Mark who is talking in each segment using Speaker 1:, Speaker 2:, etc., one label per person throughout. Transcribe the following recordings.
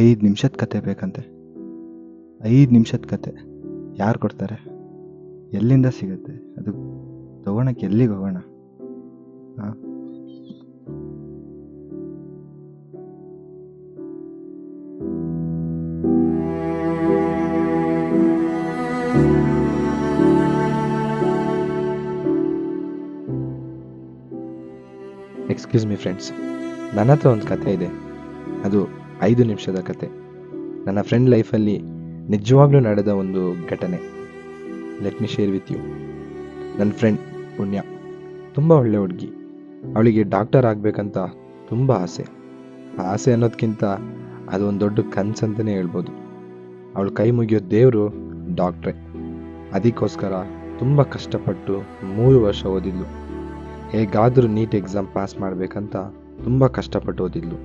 Speaker 1: 5 ನಿಮಿಷದ ಕತೆ ಬೇಕಂತೆ. 5 ನಿಮಿಷದ ಕತೆ ಯಾರು ಕೊಡ್ತಾರೆ? ಎಲ್ಲಿಂದ ಸಿಗುತ್ತೆ ಅದು? ತಗೊಳಕ್ಕೆ ಎಲ್ಲಿಗೆ ಹೋಗೋಣ? ಹಾಂ,
Speaker 2: ಎಕ್ಸ್ಕ್ಯೂಸ್ ಮಿ ಫ್ರೆಂಡ್ಸ್, ನನ್ನ ಹತ್ರ ಒಂದು ಕತೆ ಇದೆ. ಅದು 5 ನಿಮಿಷದ ಕತೆ. ನನ್ನ ಫ್ರೆಂಡ್ ಲೈಫಲ್ಲಿ ನಿಜವಾಗ್ಲೂ ನಡೆದ ಒಂದು ಘಟನೆ. Let me share with you. ನನ್ನ ಫ್ರೆಂಡ್ ಪುಣ್ಯ ತುಂಬ ಒಳ್ಳೆ ಹುಡುಗಿ. ಅವಳಿಗೆ ಡಾಕ್ಟರ್ ಆಗಬೇಕಂತ ತುಂಬ ಆಸೆ. ಆ ಆಸೆ ಅನ್ನೋದಕ್ಕಿಂತ ಅದು ಒಂದು ದೊಡ್ಡ ಕನಸಂತಲೇ ಹೇಳ್ಬೋದು. ಅವಳು ಕೈ ಮುಗಿಯೋ ದೇವರು ಡಾಕ್ಟ್ರೇ. ಅದಕ್ಕೋಸ್ಕರ ತುಂಬ ಕಷ್ಟಪಟ್ಟು 3 ವರ್ಷ ಓದಿದ್ಲು. ಹೇಗಾದರೂ ನೀಟ್ ಎಕ್ಸಾಮ್ ಪಾಸ್ ಮಾಡಬೇಕಂತ ತುಂಬ ಕಷ್ಟಪಟ್ಟು ಓದಿದ್ಲು.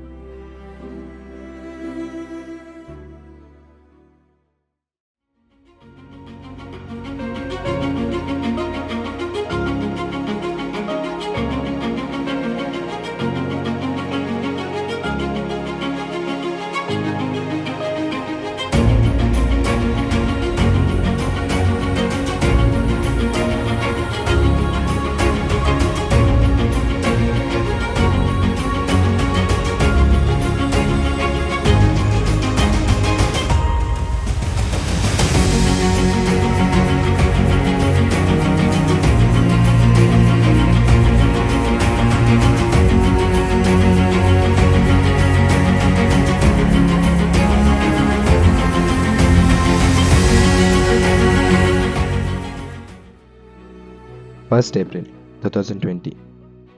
Speaker 2: First April 2020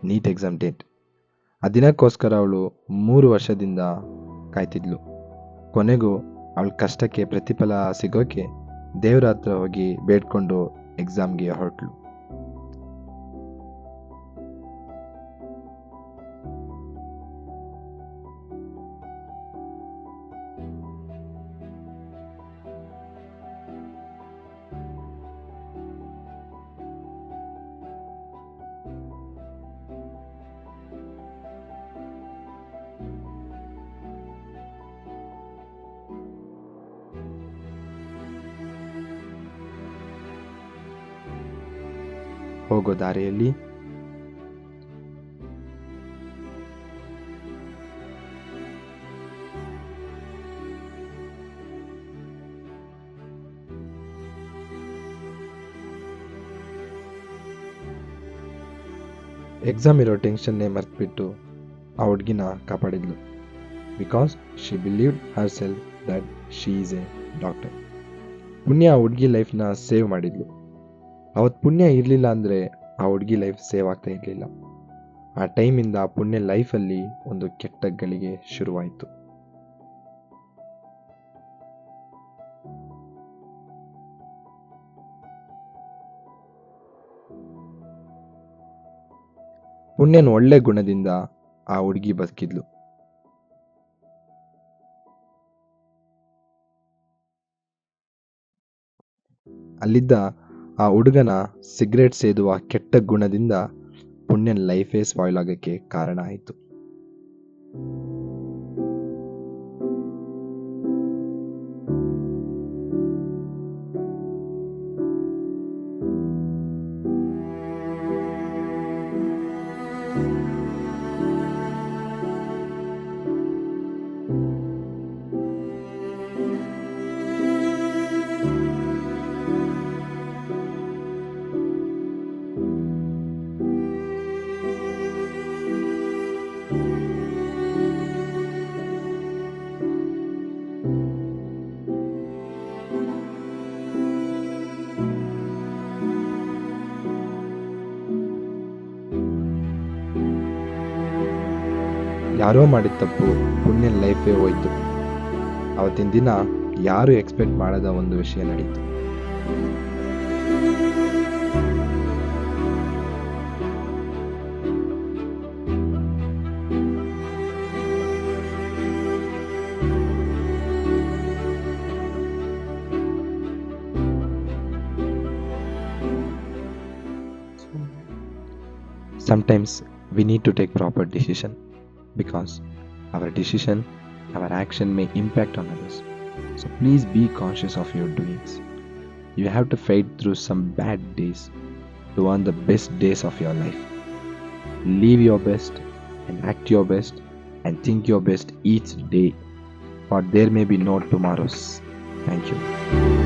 Speaker 2: NEET exam date. ಆ ದಿನಕ್ಕೋಸ್ಕರ ಅವಳು 3 ವರ್ಷದಿಂದ ಕಾಯ್ತಿದ್ಲು. ಕೊನೆಗೂ ಅವಳ ಕಷ್ಟಕ್ಕೆ ಪ್ರತಿಫಲ ಸಿಗೋಕೆ ದೇವರ ಹತ್ರ ಹೋಗಿ ಬೇಡ್ಕೊಂಡು ಎಕ್ಸಾಮ್ಗೆ ಹೊರಟ್ಲು. ಹೋಗೋ ದಾರಿಯಲ್ಲಿ ಎಕ್ಸಾಮ್ ಇರೋ ಟೆನ್ಷನ್ನೇ ಮರ್ತ್ಬಿಟ್ಟು ಆ ಹುಡುಗಿನ ಕಾಪಾಡಿದ್ಲು. Because she believed herself that she is a doctor. ಪುಣ್ಯ ಆ ಹುಡುಗಿ ಲೈಫ್ನ ಸೇವ್ ಮಾಡಿದ್ಲು. ಅವತ್ತು ಪುಣ್ಯ ಇರಲಿಲ್ಲ ಅಂದರೆ ಆ ಹುಡುಗಿ ಲೈಫ್ ಸೇವ್ ಆಗ್ತಾ ಇರಲಿಲ್ಲ. ಆ ಟೈಮಿಂದ ಆ ಪುಣ್ಯ ಲೈಫಲ್ಲಿ ಒಂದು ಕೆಟ್ಟ ಗಳಿಗೆ ಶುರುವಾಯಿತು. ಪುಣ್ಯನ ಒಳ್ಳೆ ಗುಣದಿಂದ ಆ ಹುಡುಗಿ ಬದುಕಿದ್ಲು. ಅಲ್ಲಿದ್ದ ಆ ಹುಡುಗನ ಸಿಗರೇಟ್ ಸೇದುವ ಕೆಟ್ಟ ಗುಣದಿಂದ ಪುಣ್ಯನ ಲೈಫೇ ಸ್ಪಾಯ್ಲ್ ಆಗೋಕ್ಕೆ ಕಾರಣ ಆಯಿತು. ಯಾರೋ ಮಾಡಿದ ತಪ್ಪು ಪುಣ್ಯನ ಲೈಫೇ ಹೋಯ್ತು. ಅವತ್ತಿನ ದಿನ ಯಾರು ಎಕ್ಸ್ಪೆಕ್ಟ್ ಮಾಡದ ಒಂದು ವಿಷಯ ನಡೀತು. Sometimes we need to take proper decision because our decision our action may impact on others. So please be conscious of your doings. You have to fight through some bad days to earn the best days of your life. Live your best and act your best and think your best each day, for there may be no tomorrows. Thank you.